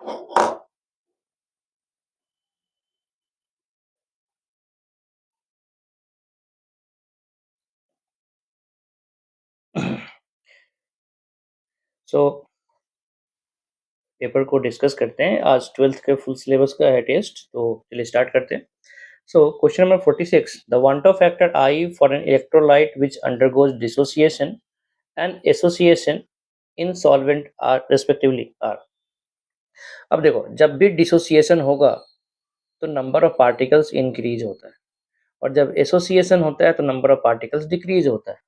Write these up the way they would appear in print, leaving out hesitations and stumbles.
So paper को discuss करते हैं। आज 12th के फुल सिलेबस का है टेस्ट, तो चलिए स्टार्ट करते हैं। So question number 46, the van't factor i for an electrolyte which undergoes dissociation and association in solvent are respectively are. अब देखो, जब भी डिसोसिएशन होगा तो नंबर ऑफ पार्टिकल्स इंक्रीज होता है, और जब एसोसिएशन होता है तो नंबर ऑफ पार्टिकल्स डिक्रीज होता है।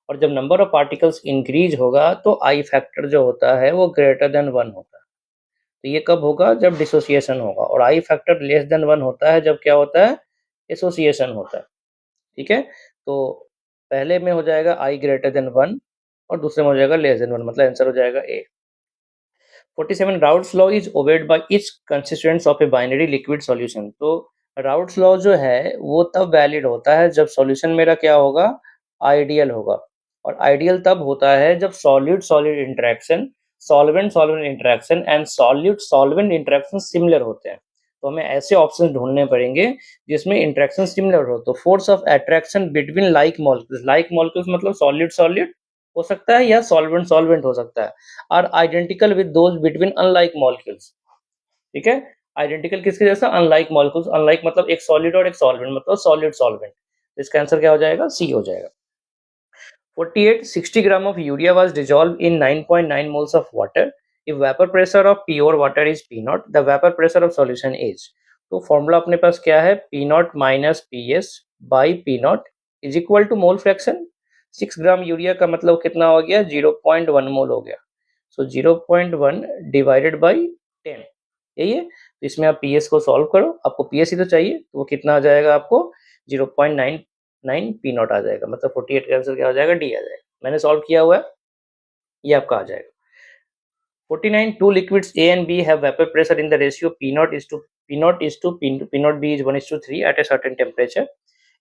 और जब नंबर ऑफ पार्टिकल्स इंक्रीज होगा तो आई फैक्टर जो होता है वो ग्रेटर देन 1 होता है। तो ये कब होगा? जब डिसोसिएशन होगा। और आई फैक्टर लेस देन 1 होता है जब क्या होता है? एसोसिएशन होता है। ठीक है, तो पहले में हो जाएगा आई ग्रेटर देन 1 और दूसरे में हो जाएगा लेस देन 1, मतलब आंसर हो जाएगा A. 47, Raoult's law is obeyed by each constituents of a binary liquid solution. तो राउट्स लॉ जो है वो तब वैलिड होता है जब सॉल्यूशन मेरा क्या होगा? आइडियल होगा। और आइडियल तब होता है जब solid solid interaction, solvent solvent interaction and solute solvent interaction similar होते हैं। तो हमें ऐसे ऑप्शन ढूंढने पड़ेंगे जिसमें इंटरेक्शन सिमिलर हो। तो force of attraction between like molecules मतलब सॉलिड सॉलिड हो सकता है या सॉल्वेंट सॉल्वेंट हो सकता है, are identical with those between unlike molecules. ठीक है, आइडेंटिकल किसके जैसा? Unlike molecules. अनलाइक मतलब एक सॉलिड और एक सॉल्वेंट, मतलब सॉलिड सॉल्वेंट। इसका आंसर क्या हो जाएगा? सी हो जाएगा। 48, 60 gram of urea was dissolved in 9.9 moles of water. If vapor pressure of pure water is P naught, the vapor pressure of solution is। तो फॉर्मूला अपने पास क्या है? P naught minus PS by P naught is equal to mole fraction. 6 gram urea का मतलब कितना हो गया? 0.1 मोल हो गया। सो 0.1 डिवाइडेड बाई 10, यही है। तो इसमें आप PS को सॉल्व करो, आपको PS ही तो चाहिए, तो वो कितना आ जाएगा आपको? 0.99 P नॉट आ जाएगा, मतलब 48 का आंसर क्या हो जाएगा? डी आ जाएगा। मैंने सॉल्व किया हुआ है, ये आपका आ जाएगा। 49, two liquids A and B have vapor pressure in the ratio P naught is to P naught B is 1:3 at a certain temperature.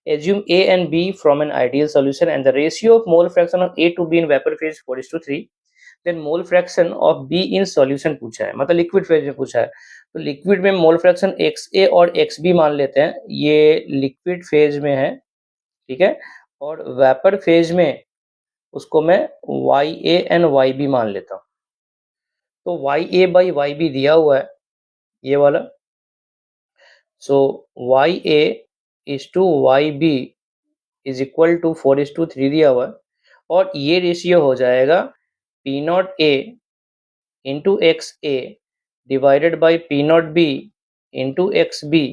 Assume A and B from an ideal solution and the ratio of mole fraction of A to B in vapor phase is 4:3. Then mole fraction of B in solution पूछा है, मतलब liquid phase में पूछा है। तो liquid में mole fraction XA और XB मान लेते हैं, ये लिक्विड फेज में है। ठीक है, और वेपर फेज में उसको मैं YA एंड YB मान लेता हूँ। तो YA बाई YB दिया हुआ है, ये वाला। So YA is to YB is equal to 4:3 दिया हुआ है, और ये रेशियो हो जाएगा P naught A into XA divided by P naught B into XB।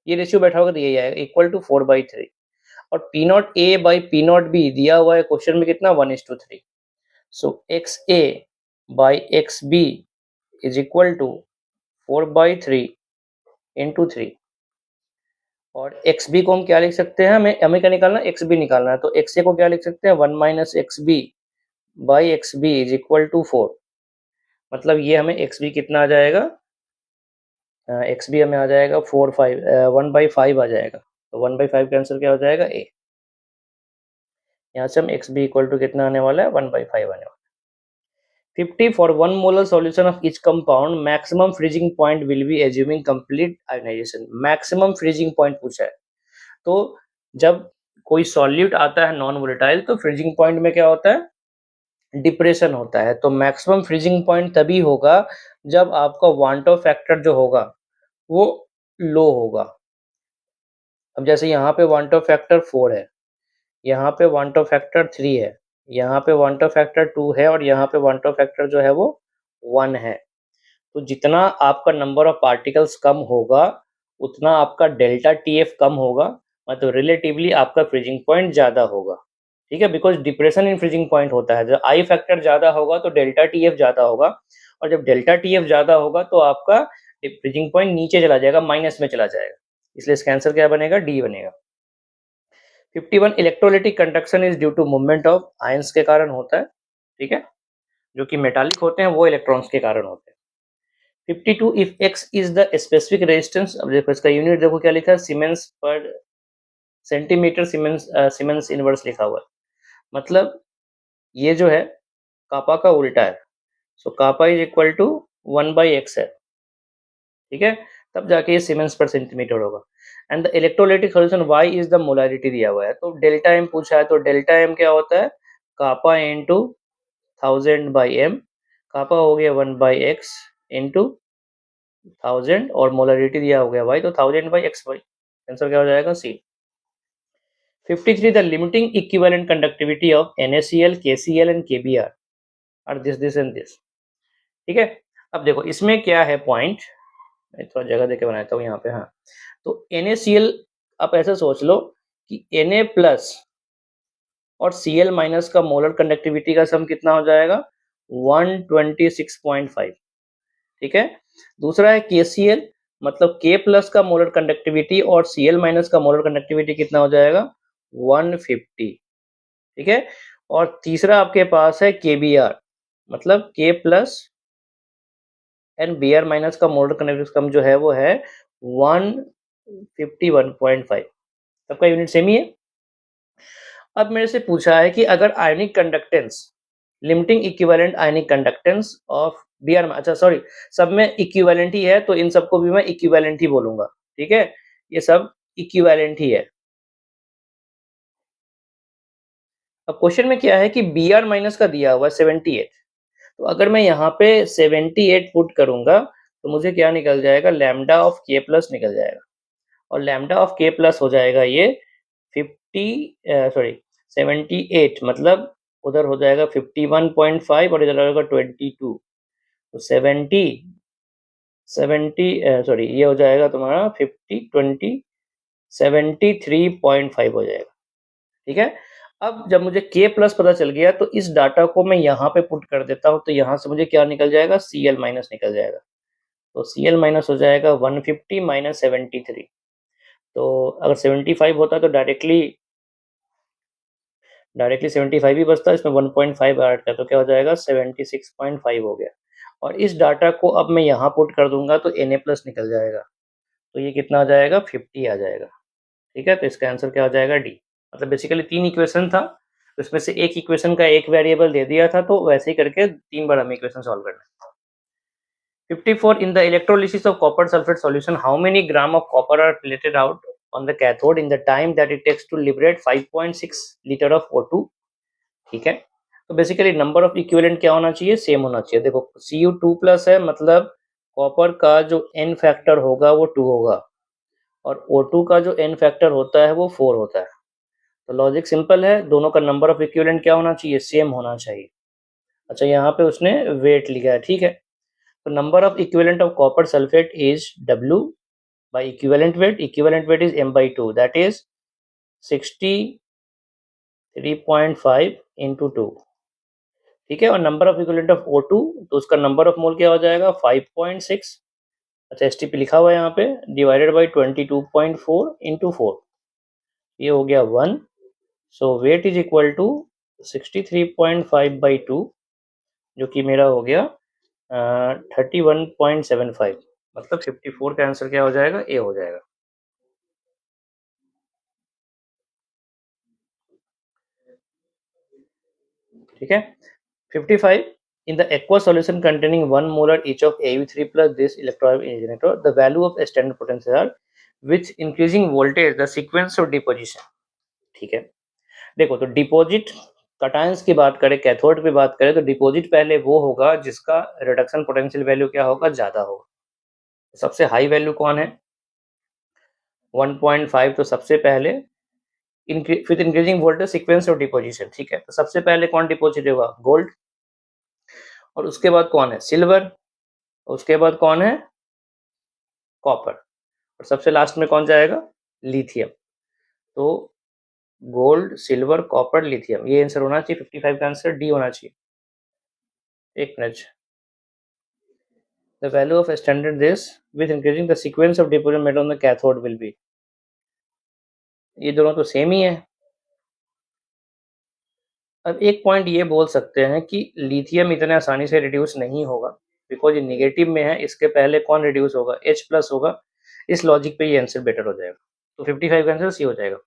ये रेशियो बैठा होगा तो यही आएगा, इक्वल टू 4/3। और P naught A by P naught B दिया हुआ है क्वेश्चन में कितना? 1:3। So XA by XB is equal to 4/3 into 3। और XB को हम क्या लिख सकते हैं? हमें क्या निकालना है? XB निकालना है। तो XA को क्या लिख सकते हैं? 1 minus XB by XB is equal to 4। मतलब ये हमें XB कितना आ जाएगा? XB हमें आ जाएगा 1/5 आ जाएगा। तो 1/5 का आंसर क्या हो जाएगा? A। यहाँ से हम XB इक्वल टू कितना आने वाला है? 1/5 आने वाला है। 50, for 1 molar solution of each compound, maximum freezing point will be assuming complete ionization। maximum freezing point पूछा है। तो जब कोई सॉल्यूट आता है नॉन वोलेटाइल तो फ्रीजिंग पॉइंट में क्या होता है? डिप्रेशन होता है। तो मैक्सिमम फ्रीजिंग पॉइंट तभी होगा जब आपका वांटो फैक्टर जो होगा वो लो होगा। अब जैसे यहाँ पे वांटो फैक्टर 4 है, यहाँ पे वांटो फैक्टर 3 है, यहाँ पे वांटो फैक्टर 2 है, और यहाँ पे वांटो फैक्टर जो है वो 1 है। तो जितना आपका नंबर ऑफ पार्टिकल्स कम होगा उतना आपका डेल्टा TF कम होगा, मतलब रिलेटिवली आपका फ्रीजिंग पॉइंट ज़्यादा होगा। ठीक है, because depression in freezing point होता है। जब आई फैक्टर ज़्यादा होगा तो डेल्टा TF ज़्यादा होगा, और जब डेल्टा TF ज़्यादा होगा तो आपका फ्रीजिंग पॉइंट नीचे चला जाएगा, माइनस में चला जाएगा। इसलिए इसका आंसर क्या बनेगा? डी बनेगा। 51, electrolytic conduction is due to movement of ions के कारण होता है। ठीक है, जो कि मेटालिक होते हैं वो इलेक्ट्रॉन्स के कारण होते हैं। 52, if x is the specific resistance. अब देखो इसका यूनिट देखो क्या लिखा है? Siemens per centimetre siemens inverse लिखा हुआ है। मतलब ये जो है कापा का उल्टा है। सो कापा इज इक्वल टू 1/x है। ठीक है, तब जाके ये सीमेंस पर सेंटीमीटर होगा। And the electrolytic solution Y is the molarity दिया हुआ है, तो डेल्टा एम पूछा है, तो डेल्टा एम क्या होता है, कापा इंटू 1000/m, कापा हो गया 1/x इंटू 1000 और मोलारिटी दिया हो गया y, तो 1000/xy, आंसर क्या हो जाएगा C. 53 the limiting equivalent conductivity of NaCl, KCl and KBr are this and this. ठीक है, अब देखो इसमें क्या है पॉइंट, मैं थोड़ा जगह देके बनाता हूँ यहाँ पे। हाँ, तो NaCl आप ऐसा सोच लो कि Na प्लस और Cl माइनस का मोलर कंडक्टिविटी का सम कितना हो जाएगा, 126.5। ठीक है, दूसरा है KCl, मतलब K प्लस का मोलर कंडक्टिविटी और Cl माइनस का मोलर कंडक्टिविटी कितना हो जाएगा, 150। ठीक है, और तीसरा आपके पास है KBr, मतलब K plus and Br minus का मोलर कंडक्टिविटी कम जो है वो है 151.5। सबका यूनिट सेम ही है। अब मेरे से पूछा है कि अगर ionic conductance, limiting equivalent ionic conductance of Br, अच्छा सॉरी, सब में इक्विवेलेंट ही है, तो इन सबको भी मैं इक्विवेलेंट ही बोलूंगा। ठीक है, ये सब इक्विवेलेंट ही है। अब क्वेश्चन में क्या है कि Br माइनस का दिया हुआ है 78, तो अगर मैं यहाँ पे 78 पुट करूंगा तो मुझे क्या निकल जाएगा, लैम्डा ऑफ K प्लस निकल जाएगा, और लैम्डा ऑफ K प्लस हो जाएगा ये 78, मतलब उधर हो जाएगा 51.5 और इधर होगा 22, तो 70 ये हो जाएगा तुम्हारा 73.5 हो जाएगा। ठीक है, अब जब मुझे K प्लस पता चल गया तो इस डाटा को मैं यहाँ पे पुट कर देता हूँ, तो यहाँ से मुझे क्या निकल जाएगा, Cl माइनस निकल जाएगा, तो Cl माइनस हो जाएगा 150 माइनस 73। तो अगर 75 होता तो डायरेक्टली 75 ही बचता, इसमें 1.5 ऐड कर, तो क्या हो जाएगा 76.5 हो गया। और इस डाटा को अब मैं यहाँ पुट कर दूंगा तो Na प्लस निकल जाएगा, तो ये कितना आ जाएगा, 50 आ जाएगा। ठीक है, तो इसका आंसर क्या हो जाएगा, डी। मतलब बेसिकली 3 इक्वेशन था, तो इसमें से एक इक्वेशन का एक वेरिएबल दे दिया था, तो वैसे ही करके 3 बार हमें इक्वेशन सॉल्व करना है। 54 in the electrolysis of copper sulfate solution, how many gram of copper are plated out on the cathode in the time that it takes to liberate 5.6 liter of O2। ठीक है, तो basically number of equivalent क्या होना चाहिए, same होना चाहिए। देखो Cu2 plus है, मतलब कॉपर का जो n फैक्टर होगा वो 2 होगा, और O2 का जो n फैक्टर होता है वो 4 होता है। तो लॉजिक सिंपल है, दोनों का नंबर ऑफ इक्विवेलेंट क्या होना चाहिए, सेम होना चाहिए। अच्छा, यहाँ पे उसने वेट लिखा है। ठीक है, तो number of equivalent of copper sulfate is W by equivalent weight is m/2, that is 63.5 into 2। ठीक है, और number of equivalent of O2, तो उसका नंबर ऑफ मोल क्या हो जाएगा, 5.6, अच्छा STP लिखा हुआ है यहाँ पे, डिवाइडेड बाई 22.4 into 4, ये हो गया 1। सो वेट इज इक्वल टू 63.5/2, जो कि मेरा हो गया 31.75, मतलब 54 का आंसर क्या हो जाएगा, ए हो जाएगा। ठीक है, 55 in the aqueous solution containing 1 molar each of Au3 plus this electrolyte generator, the value of standard potential are with increasing voltage the sequence of deposition। ठीक है, देखो तो डिपॉजिट कटायंस की बात करें, कैथोड पे बात करें, तो डिपॉजिट पहले वो होगा जिसका रिडक्शन पोटेंशियल वैल्यू क्या होगा, ज्यादा होगा। सबसे हाई वैल्यू कौन है, 1.5, तो सबसे पहले with increasing voltage sequence of deposition. ठीक है, तो सबसे पहले कौन डिपोजिट होगा, गोल्ड, और उसके बाद कौन है, सिल्वर, उसके बाद कौन है, कॉपर, और सबसे लास्ट में कौन जाएगा, लिथियम। तो गोल्ड, सिल्वर, कॉपर, लिथियम, ये आंसर होना चाहिए 55 का आंसर डी होना चाहिए। एक minute, the value of standard this with increasing the sequence of deposition made on the cathode will be, ये दोनों तो सेम ही है। अब एक पॉइंट ये बोल सकते हैं कि लिथियम इतने आसानी से रिड्यूस नहीं होगा, बिकॉज ये निगेटिव में है, इसके पहले कौन रिड्यूस होगा, H प्लस होगा। इस लॉजिक पे ये आंसर बेटर हो जाएगा, तो 55 का आंसर सी हो जाएगा।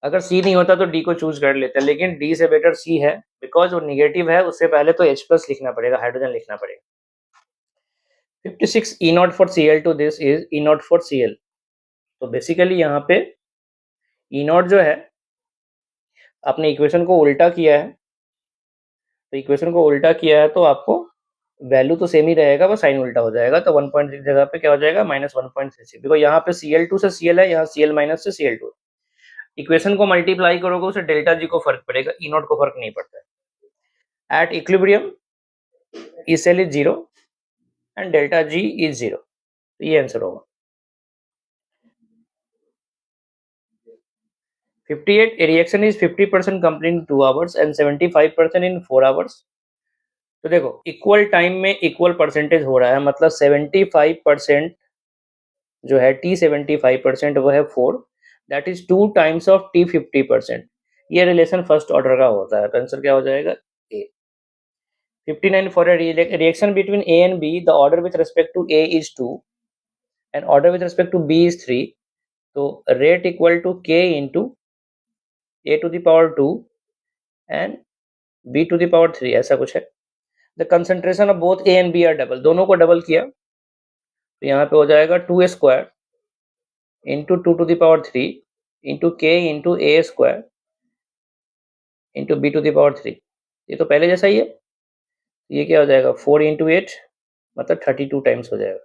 अगर सी नहीं होता तो डी को चूज कर लेते हैं, लेकिन डी से बेटर सी है, बिकॉज वो निगेटिव है, उससे पहले तो H प्लस लिखना पड़ेगा, हाइड्रोजन लिखना पड़ेगा। 56 E not for Cl2 this is E not for Cl। तो बेसिकली यहाँ पे E नॉट जो है आपने इक्वेशन को उल्टा किया है, तो इक्वेशन को उल्टा किया है तो आपको वैल्यू तो सेम ही रहेगा, बस साइन उल्टा हो जाएगा। तो 1.6 जगह पे क्या हो जाएगा -1.66, बिकॉज यहाँ पे Cl2 से Cl है, यहाँ Cl माइनस से Cl2। इक्वेशन को मल्टीप्लाई करोगे उसे डेल्टा जी को फर्क पड़ेगा, ई नॉट को फर्क नहीं पड़ता है। At equilibrium E cell is 0 and delta G is 0। तो ये आंसर होगा 58। A reaction is 50% complete in 2 hours and 75% in 4 hours। तो देखो इक्वल टाइम में इक्वल परसेंटेज हो रहा है, मतलब 75% जो है T 75% वो है 4, that is 2 times of T 50%। ये रिलेशन फर्स्ट ऑर्डर का होता है, तो आंसर क्या हो जाएगा ए। 59 for a reaction between A and B, the order with respect to A is 2 and order with respect to B is 3, तो rate equal to K into A to the power 2 and B to the power 3, ऐसा कुछ है। The concentration of both A and B are double, दोनों को double किया तो यहाँ पे हो जाएगा 2a² into 2 to the power 3 into K into A² into B to the power 3। ये तो पहले जैसा ही है। ये क्या हो जाएगा 4 इंटू 8 मतलब 32 टाइम्स हो जाएगा।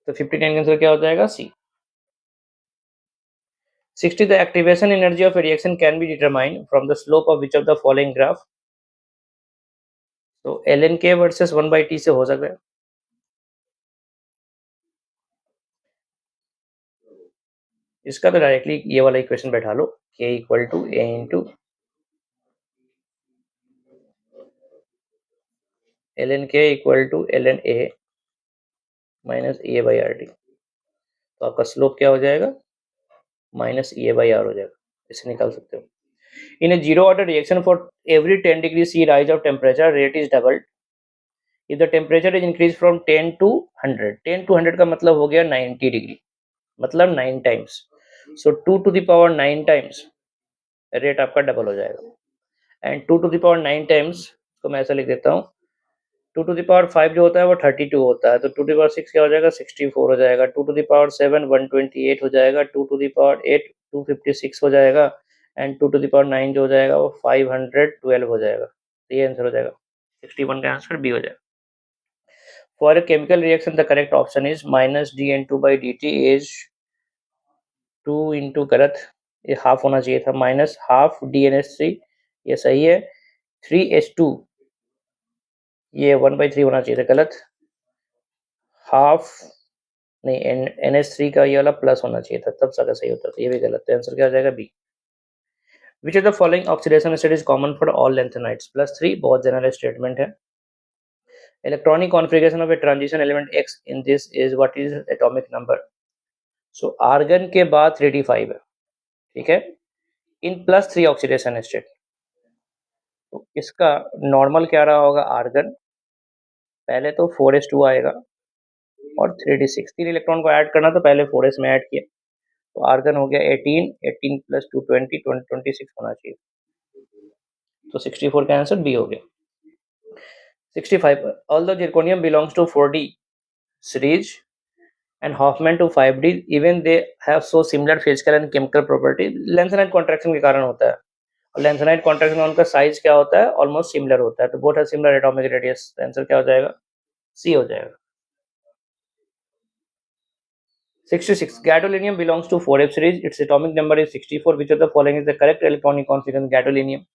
तो 59 का आंसर क्या हो जाएगा सी। 60 the activation energy of a reaction can be determined from the slope of which of the following graph। तो ln k वर्सेस 1/t से हो सकता है। इसका तो डायरेक्टली ये वाला इक्वेशन बैठा लो, k equal to a into ln k equal to ln a minus A by R T. तो आपका स्लोप क्या हो जाएगा माइनस ए बाई आर हो जाएगा, इसे निकाल सकते हो। In a zero order reaction for every 10 degree C rise of temperature rate is doubled if the temperature is increase from 10 to 100। 10 to 100 का मतलब हो गया 90 डिग्री, मतलब 9 times. So 2 to the power 9 times rate आपका double हो जाएगा। And 2 to the power 9 times को मैं ऐसा लिख देता हूँ, 2 to the power 5 जो होता है वो 32 होता है, तो 2 to the power 6 क्या हो जाएगा 64 हो जाएगा, 2 to the power 7 128 हो जाएगा, 2 to the power 8 256 हो जाएगा, एंड 2 to the power 9 जो हो जाएगा वो 512 हो जाएगा। तो ये आंसर हो जाएगा 61 का आंसर बी हो जाएगा। For a chemical reaction the correct option is -dN2/dt is 2 into, गलत, ये हाफ होना चाहिए था, -हाफ DNS3, ये सही है। 3H2 ये 1/3 होना चाहिए था, गलत। हाफ नहीं, NH3 का ये वाला प्लस होना चाहिए था, तब सारा सही होता, तो ये भी गलत है। आंसर क्या हो जाएगा B. Which of the following oxidation state is common for all lanthanides +3, बहुत जनरल स्टेटमेंट है। Electronic configuration of a transition element X in this is what is atomic number. So argon के बाद 3d5 है, ठीक है, इन +3 oxidation state. तो इसका normal क्या रहा होगा आर्गन, पहले तो 4s2 आएगा और 3d6, 3 इलेक्ट्रॉन को ऐड करना तो पहले 4s में ऐड किया, तो आर्गन हो गया 18, 18 + 2 20, 26 होना चाहिए, तो 64 का आंसर बी हो गया। 65 although zirconium belongs to 4d series and Hofmann to 5d, even they have so similar physical and chemical property। Lanthanide contraction के कारण होता है, और लेंथेनाइट कॉन्ट्रैक्शन में उनका साइज क्या होता है ऑलमोस्ट सिमिलर होता है, तो both have similar atomic radius. Answer क्या हो जाएगा सी हो जाएगा। 66 gadolinium belongs to 4f series, its atomic number is 64, which of the following is the correct electronic configuration gadolinium।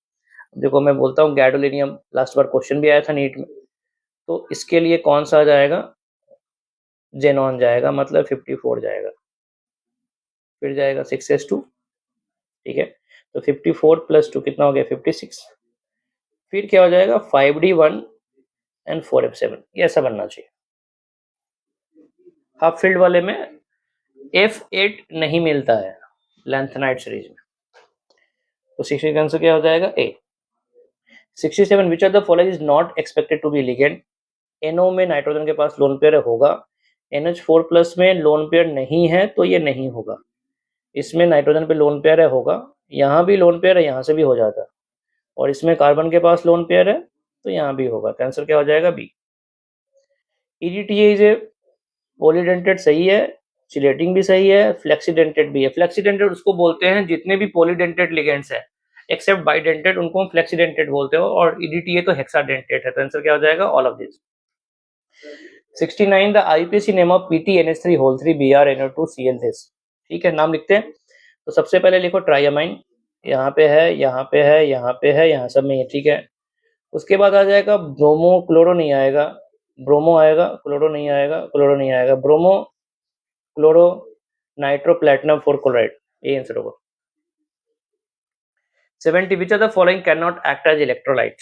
देखो मैं बोलता हूँ गैडोलिनियम, लास्ट बार क्वेश्चन भी आया था नीट में, तो इसके लिए कौन सा जाएगा जेनॉन जाएगा, मतलब 54 जाएगा, फिर जाएगा 6s2, ठीक है, तो 54 + 2 कितना हो गया 56, फिर क्या हो जाएगा 5d1 एंड 4f7, ये ऐसा बनना चाहिए। हाफ फील्ड वाले में F8 नहीं मिलता है लेंथेनाइट सीरीज में, तो 60 का आंसर क्या हो जाएगा A. 67 which of the following is not expected to be ligand. NO में नाइट्रोजन के पास लोन पेयर होगा, NH4+ में लोन पेयर नहीं है तो ये नहीं होगा, इसमें नाइट्रोजन पे लोन पेयर है होगा, यहाँ भी लोन पेयर है, यहाँ से भी हो जाता, और इसमें कार्बन के पास लोन पेयर है तो यहाँ भी होगा, तो आंसर क्या हो जाएगा B. EDTA is a polydentate सही है, चिलेटिंग भी सही है, फ्लेक्सीडेंटेड भी है। फ्लेक्सीडेंटेड उसको बोलते हैं जितने भी पॉलीडेंटेड लिगेंड्स है एक्सेप्ट बाइडेंटेड उनको हम फ्लेक्सीडेंटेड बोलते हो, और EDTA तो हेक्साडेंटेड है। तो आंसर क्या हो जाएगा? All of this. 69 the IUPAC name of PTNH3 3 Br NO2 Cl this. ठीक है, नाम लिखते हैं। तो सबसे पहले लिखो ट्राइअमाइन, यहाँ पे है, यहाँ पे है, यहाँ पे है, यहाँ सब में है। ठीक है, उसके बाद आ जाएगा ब्रोमो, क्लोरो नहीं आएगा, ब्रोमो आएगा, क्लोरो नहीं आएगा, क्लोरो नहीं आएगा, bromo, chloro, nitro, platinum, four chloride, ये आंसर होगा। 70 which of the following can not act as electrolyte.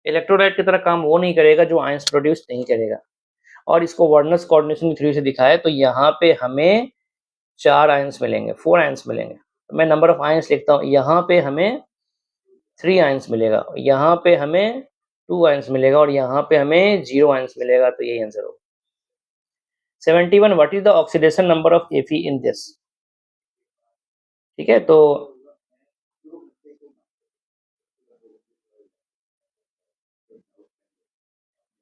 Electrolyte की तरह काम वो नहीं करेगा जो आयंस प्रोड्यूस नहीं करेगा। और इसको वर्नर्स कोऑर्डिनेशन थ्योरी से दिखाया तो यहाँ पे हमें 4 आयंस मिलेंगे, 4 आयंस मिलेंगे। तो मैं नंबर ऑफ आयंस लिखता हूँ, यहाँ पे हमें 3 आयंस मिलेगा, यहाँ पे हमें 2 आयंस मिलेगा, और यहाँ पे हमें 0 आयंस मिलेगा। तो यही आंसर होगा। 71 what is the oxidation number of Fe in this. ठीक है, तो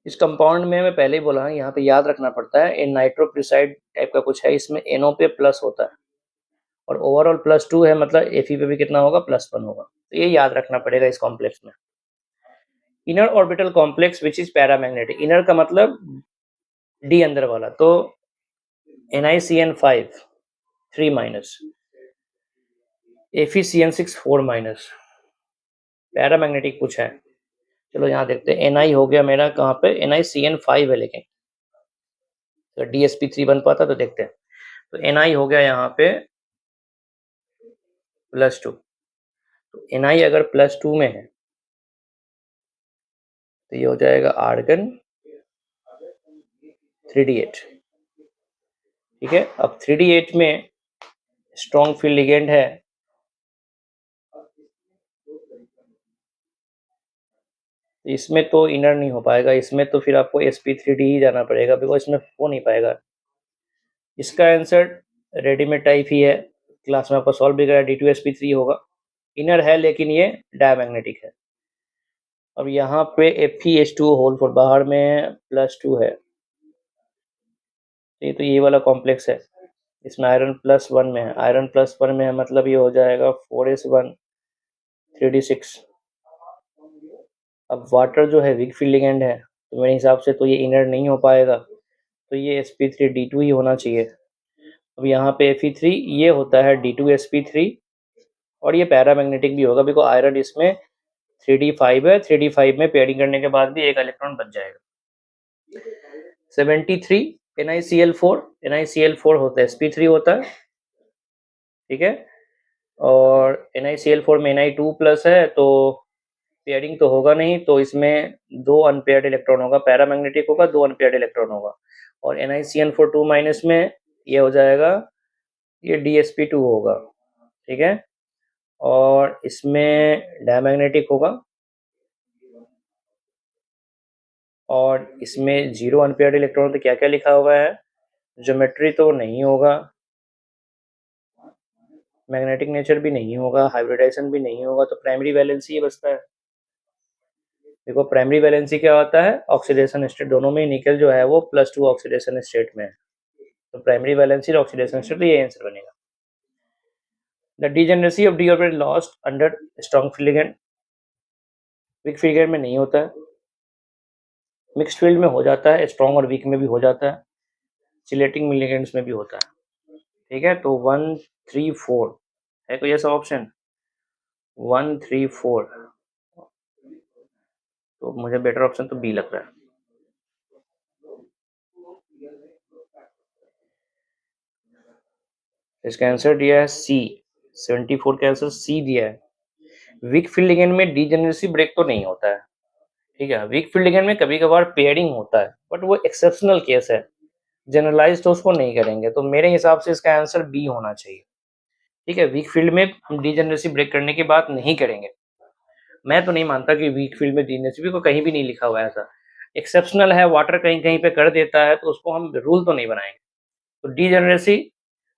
इस कंपाउंड में मैं पहले ही बोला है, यहाँ पे याद रखना पड़ता है, इन नाइट्रोप्रिसाइड टाइप का कुछ है, इसमें NO पे प्लस होता है और ओवरऑल +2 है, मतलब Fe पे भी कितना होगा? +1 होगा। तो ये याद रखना पड़ेगा इस कॉम्प्लेक्स में। Inner orbital complex which is paramagnetic. Inner का मतलब डी अंदर वाला, तो NiCN5 3- FeCN6 4-। पैरामैग्नेटिक कुछ है, चलो यहाँ देखते हैं। Ni हो गया मेरा कहाँ पे? NiCN5 है, लेकिन तो DsP3 बन पाता तो देखते हैं। तो Ni हो गया यहाँ पे +2। तो Ni अगर +2 में है तो ये हो जाएगा आर्गन 3D8। ठीक है, अब 3D8 में स्ट्रॉन्ग फील्ड लिगेंड है, इसमें तो इनर नहीं हो पाएगा, इसमें तो फिर आपको sp3d ही जाना पड़ेगा, बिकॉज इसमें हो नहीं पाएगा। इसका आंसर रेडीमेड टाइप ही है, क्लास में आपको सॉल्व भी करा, D2sp3 होगा। इनर है लेकिन ये डायमैग्नेटिक है। अब यहाँ पे FeH2 होल फॉर बाहर में +2 है, तो ये वाला कॉम्प्लेक्स है, इसमें आयरन +1 में है, आयरन +1 में है, मतलब ये हो जाएगा 4s1 3d6। अब वाटर जो है वीक फील्ड लिगेंड है, तो मेरे हिसाब से तो ये इनर नहीं हो पाएगा, तो ये sp3d2 ही होना चाहिए। अब यहाँ पे Fe3 ये होता है D2sp3, और ये पैरामैग्नेटिक भी होगा, बिकॉज आयरन इसमें 3d5 है, 3d5 में पेयरिंग करने के बाद भी एक इलेक्ट्रॉन बच जाएगा। 73 NiCl4, NiCl4 होता है sp3 होता है। ठीक है, और NiCl4 में Ni2+ है, तो पेयरिंग तो होगा नहीं, तो इसमें 2 अनपेयर्ड इलेक्ट्रॉन होगा, पैरामैग्नेटिक होगा, 2 अनपेयर्ड इलेक्ट्रॉन होगा। और NiCN4 2- में ये हो जाएगा, ये DsP2 होगा। ठीक है, और इसमें डायमैग्नेटिक होगा, और इसमें 0 अनपेयर्ड इलेक्ट्रॉन। तो क्या क्या लिखा हुआ है? ज्योमेट्री तो नहीं होगा, मैग्नेटिक नेचर भी नहीं होगा, हाइब्रिडाइजेशन भी नहीं होगा, तो प्राइमरी वैलेंसी ये बचता है। देखो प्राइमरी वैलेंसी क्या होता है? ऑक्सीडेशन स्टेट, दोनों में निकल जो है वो +2 ऑक्सीडेशन स्टेट में है, तो प्राइमरी वैलेंसी और ऑक्सीडेशन स्टेट, तो ये आंसर बनेगा। The degeneracy of D orbital lost under strong field ligand. Weak field ligand में नहीं होता है, मिक्स्ड फील्ड में हो जाता है, स्ट्रॉन्ग और वीक में भी हो जाता है, चिलेटिंग लिगेंड्स में भी होता है। ठीक है, तो 1 3 4 है कोई ऐसा ऑप्शन? 1 3 4, तो मुझे बेटर ऑप्शन तो बी लग रहा है। इसका आंसर दिया है सी, 74 का आंसर सी दिया है। वीक फील्ड लिगेंड में डीजेनरेसी ब्रेक तो नहीं होता है। ठीक है, वीक फील्ड लिगेंड में कभी कभार पेयरिंग होता है, बट वो एक्सेप्शनल केस है, जनरलाइज तो उसको नहीं करेंगे, तो मेरे हिसाब से इसका आंसर बी होना चाहिए। ठीक है, वीक फील्ड में हम डीजेनरेसी ब्रेक करने की बात नहीं करेंगे। मैं तो नहीं मानता कि वीक फील्ड में डीजेनरेसी को कहीं भी नहीं लिखा हुआ है ऐसा, एक्सेप्शनल है, वाटर कहीं कहीं पे कर देता है, तो उसको हम रूल तो नहीं बनाएंगे। तो डीजेनरेसी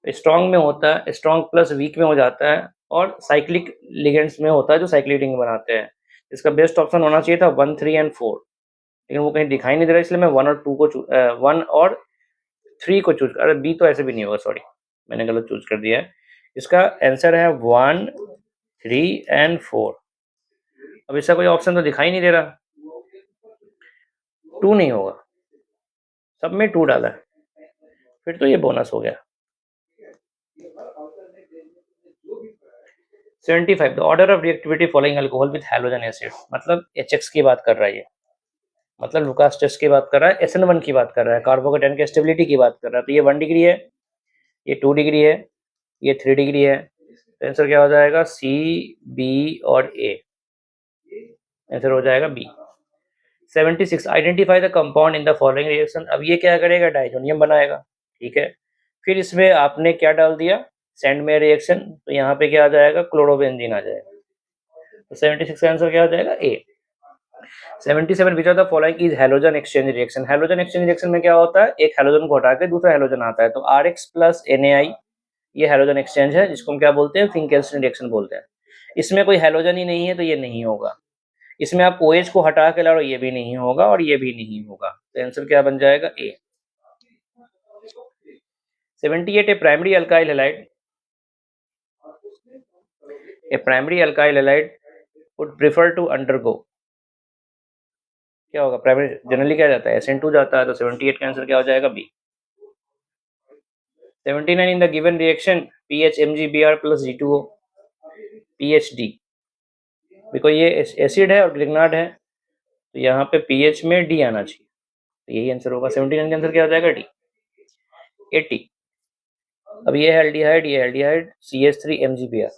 स्ट्रॉन्ग में होता है, स्ट्रॉन्ग प्लस वीक में हो जाता है, और साइक्लिक लिगेंड्स में होता है जो साइक्लिक रिंग बनाते हैं। इसका बेस्ट ऑप्शन होना चाहिए था 1 3 एंड 4। लेकिन वो कहीं दिखाई नहीं दे रहा, इसलिए मैं 1 और 2 को 1 और 3 को चूज, अरे बी तो ऐसे भी नहीं होगा, सॉरी मैंने गलत चूज कर दिया है। इसका आंसर है 1, 3 एंड 4। अब इसका कोई ऑप्शन तो दिखाई नहीं दे रहा, 2 नहीं होगा, सब में 2 डाला है, फिर तो ये बोनस हो गया। 75 the order of reactivity following alcohol with halogen acid, मतलब एचएक्स की बात कर रहा है ये, मतलब लुकास टेस्ट की बात कर रहा है, SN1 की बात कर रहा है, कार्बोकेटाइन की स्टेबिलिटी की बात कर रहा है। तो ये 1 डिग्री है, ये 2 डिग्री है, ये 3 डिग्री है, तो आंसर क्या हो जाएगा, सी, बी और ए, आंसर हो जाएगा B. 76 identify the compound in the following reaction, अब ये क्या करेगा, डाइजोनियम बनाएगा, ठीक है। फिर इसमें आपने क्या डाल दिया, सैंडमेयर रिएक्शन, तो यहाँ पे क्या आ जाएगा, क्लोरोबेंजीन आ जाएगा। तो 76 का आंसर क्या हो जाएगा, ए। 77 विच of the following is halogen exchange reaction, halogen exchange reaction में क्या होता है, एक हैलोजन को हटा के दूसरा हैलोजन आता है, तो RX प्लस NaI, ये हैलोजन एक्सचेंज है, जिसको हम क्या बोलते हैं, फिंकेल्स्टन रिएक्शन बोलते हैं। इसमें कोई हैलोजन ही नहीं है, तो ये नहीं होगा। इसमें आप OH को हटा के लाओ, ये भी नहीं होगा और ये भी नहीं होगा, तो आंसर क्या बन जाएगा, A. 78 a primary alkyl halide, a primary alkyl halide would prefer to undergo, क्या होगा, प्राइमरी जनरली क्या जाता है, SN2 जाता है, तो 78 का आंसर क्या हो जाएगा, B. 79 in the given reaction PHMgBr plus G2O, PhD, because ये एसिड है और ग्रिग्नार्ड है, तो यहाँ पे पीएच में डी आना चाहिए, तो यही आंसर होगा। 79 का आंसर क्या हो जाएगा, डी। 80 अब ये है एल्डिहाइड, ये एल्डिहाइड CH3MgBr,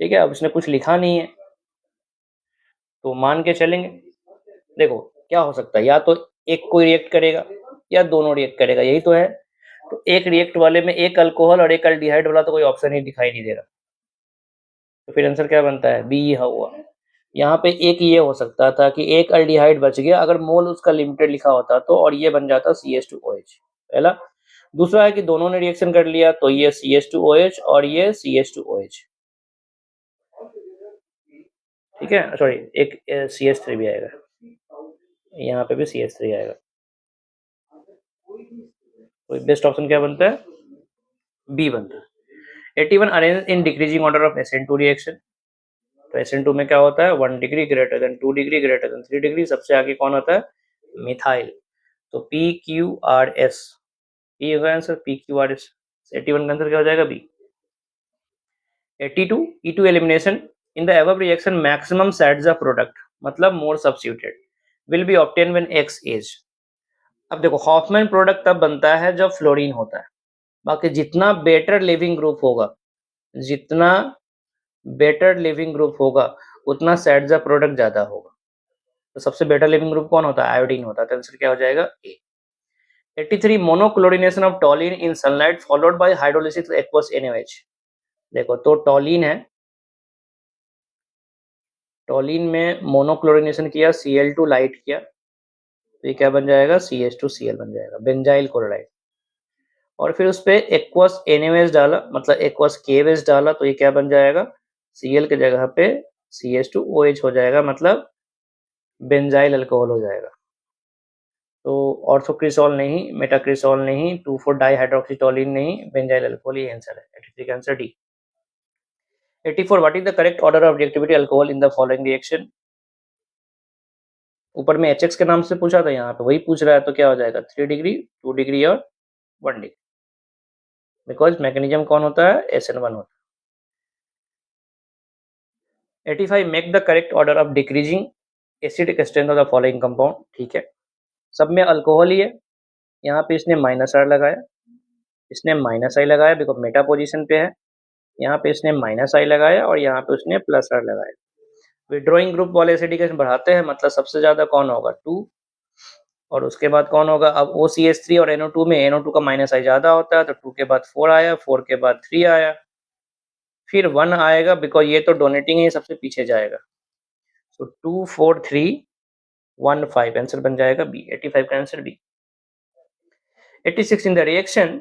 ठीक है। अब इसने कुछ लिखा नहीं है, तो मान के चलेंगे। देखो क्या हो सकता है, या तो एक कोई रिएक्ट करेगा या दोनों रिएक्ट करेगा, यही तो है। तो एक रिएक्ट वाले में एक अल्कोहल और एक एल्डिहाइड वाला तो कोई ऑप्शन ही दिखाई नहीं दे रहा, तो फिर आंसर क्या बनता है, बी हुआ। यहाँ पे एक ये हो सकता था कि एक अल्डिहाइड बच गया, अगर मोल उसका लिमिटेड लिखा होता तो, और ये बन जाता CH2OH, पहला। दूसरा है कि दोनों ने रिएक्शन कर लिया, तो ये CH2OH और ये CH2OH, ठीक है। सॉरी, एक CH3 भी आएगा, यहाँ पे भी CH3 आएगा, तो बेस्ट ऑप्शन क्या बनता है, बी बनता है। 81 arrange in decreasing order of SN2 reaction, तो SN2 में क्या होता है, 1 degree greater than 2 degree greater than 3 degree, सबसे आगे कौन होता है, मिथाइल, तो PQRS, ये होगा आंसर, PQRS। 81 का आंसर क्या हो जाएगा, B. 82 E2 elimination in the above reaction maximum Sadza product, मतलब more substituted will be obtained when X is। अब देखो हॉफमैन प्रोडक्ट तब बनता है जब फ्लोरीन होता है, बाकी जितना बेटर लिविंग ग्रुप होगा, जितना बेटर लिविंग ग्रुप होगा उतना सैडजा प्रोडक्ट ज्यादा होगा, तो सबसे बेटर लिविंग ग्रुप कौन होता है, आयोडीन होता है, तो आंसर क्या हो जाएगा, ए। 83 monochlorination of टॉलिन in sunlight followed by hydrolysis aqueous NaOH, देखो तो टॉलिन है, टॉलिन में मोनोक्लोरिनेशन किया, Cl2 लाइट किया, तो ये क्या बन जाएगा, CH2Cl बन जाएगा, बेंजाइल क्लोराइड। और फिर उस पे एक्वस NaOH डाला, मतलब एक्वस KOH डाला, तो ये क्या बन जाएगा, Cl के जगह पे CH2OH हो जाएगा, मतलब बेंजाइल अल्कोहल हो जाएगा। तो ऑर्थोक्रिसॉल नहीं, मेटाक्रिसॉल नहीं, 2,4 डाइहाइड्रोक्सीटोलिन नहीं, बेंजाइल अल्कोहल, ये आंसर है। 83 का answer D. 84 what is the correct order of reactivity alcohol in the following reaction, ऊपर में HX के नाम से पूछा था, यहाँ पे वही पूछ रहा है, तो क्या हो जाएगा, 3 डिग्री, 2 डिग्री और 1 डिग्री, बिकॉज मैकेनिज्म कौन होता है, SN1 होता है। 85 make the correct order of decreasing acidic strength of the following compound, ठीक है, सब में अल्कोहल ही है, यहाँ पे इसने -R लगाया, इसने -I लगाया, बिकॉज मेटा पोजिशन पे है, यहाँ पे इसने -I लगाया और यहाँ पे उसने +R लगाया। विड्रॉइंग ग्रुप वाले एसिडिकेशन बढ़ाते हैं, मतलब सबसे ज्यादा कौन होगा, 2, और उसके बाद कौन होगा, अब OCH3 और NO2 में NO2 का -I ज्यादा होता है, तो 2 के बाद 4 आया, 4 के बाद 3 आया, फिर 1 आएगा, बिकॉज ये तो डोनेटिंग है, सबसे पीछे जाएगा, तो 2 4 3 1 5 आंसर बन जाएगा बी। 85 का answer B. 86 in the reaction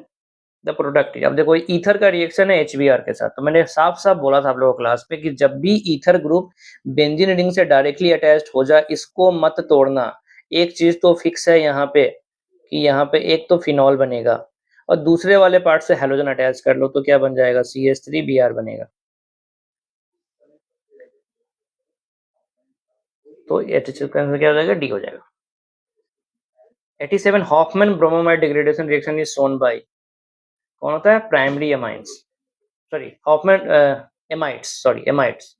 the product. अब देखो ईथर का रिएक्शन है HBr के साथ, तो मैंने साफ साफ बोला था आप लोगों को क्लास में कि जब भी ईथर ग्रुप बेंजीन रिंग से डायरेक्टली अटैच्ड हो जाए इसको मत तोड़ना। एक चीज तो फिक्स है यहाँ पे कि यहाँ पे एक तो फिनॉल बनेगा और दूसरे वाले पार्ट से हेलोजन अटैच कर लो तो क्या बन जाएगा, CH3Br बनेगा। तो HCl का आंसर क्या हो जाएगा, डी हो जाएगा। 87 Hofmann bromamide degradation reaction is shown by, कौन होता है, primary amines, sorry Hofmann amides, sorry amides,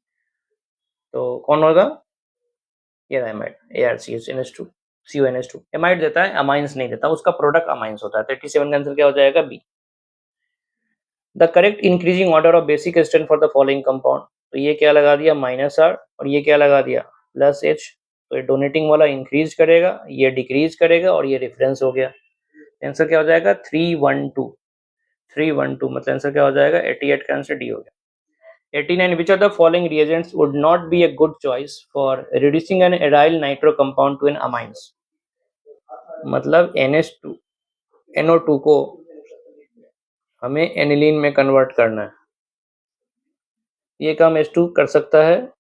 तो कौन होगा, ये एमाइड ArCH2 CONH2 एमाइड देता है, अमाइंस नहीं देता, उसका प्रोडक्ट अमाइंस होता है। 37 का आंसर क्या हो जाएगा, B. The correct increasing order of basic strength for the following compound, तो ये क्या लगा दिया -R और ये क्या लगा दिया +H, तो ये डोनेटिंग वाला इंक्रीज करेगा, ये डिक्रीज करेगा और ये रेफरेंस हो गया। आंसर क्या हो जाएगा 312 मतलब आंसर क्या हो जाएगा 88 का आंसर डी हो गया। 89 which of the following reagents would not be a good choice for reducing an aryl nitro compound to an amines, मतलब NH2 NO2 को हमें एनिलीन में कन्वर्ट करना है, ये काम H2 कर सकता है,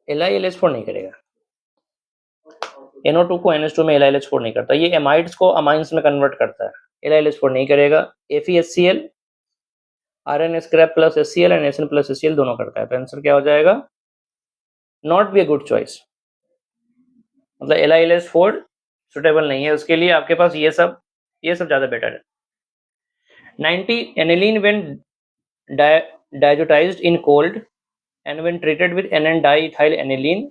LiLH4 नहीं करेगा। NO2 को NH2 में LiLH4 नहीं करता, ये एमाइड्स को अमाइंस में कन्वर्ट करता है, LiLH4 नहीं करेगा। FeHCl RN scrap plus HCl and SN plus HCl दोनों करता है, तो आंसर क्या हो जाएगा, not be a good choice, मतलब LiLH4 सुटेबल नहीं है उसके लिए, आपके पास ये सब ज्यादा बेटर है। 90 aniline when diazotized in cold and when treated with NN diethyl aniline,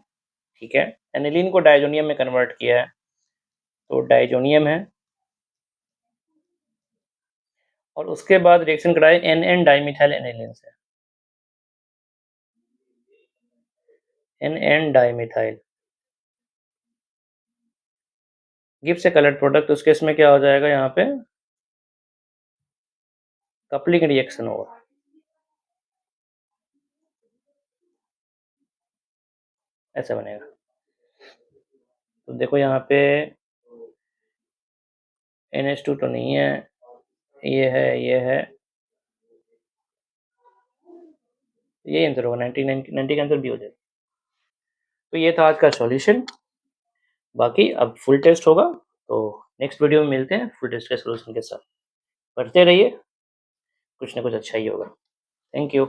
ठीक है, एनिलीन को डायजोनियम में कन्वर्ट किया है तो डायजोनियम है, और उसके बाद रिएक्शन कराए NN डाइमिथाइल एनिलीन से, NN डाइमिथाइल गिव से कलर्ड प्रोडक्ट, उस केस में क्या हो जाएगा, यहाँ पे कपलिंग रिएक्शन होगा, ऐसा बनेगा। तो देखो यहाँ पे NH2 तो नहीं है, ये है, ये आंसर होगा 90 का आंसर भी हो जाएगा। तो ये था आज का सॉल्यूशन, बाकी अब फुल टेस्ट होगा तो नेक्स्ट वीडियो में मिलते हैं फुल टेस्ट के सॉल्यूशन के साथ। पढ़ते रहिए, कुछ ना कुछ अच्छा ही होगा। Thank you.